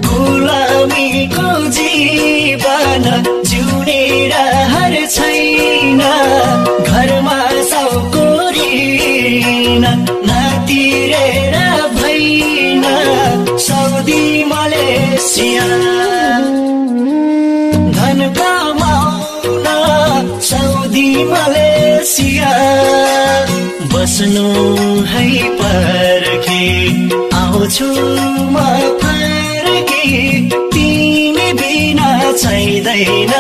गुलामीको जीवन जिउने रहर छैन घरमा साउकोरिन नतिरेर भइन साउदी मलेसिया धन कमाउन साउदी मलेसिया बस्नु है पर्खे आउँछु म फर्की तिमी बिना चाहिँदैन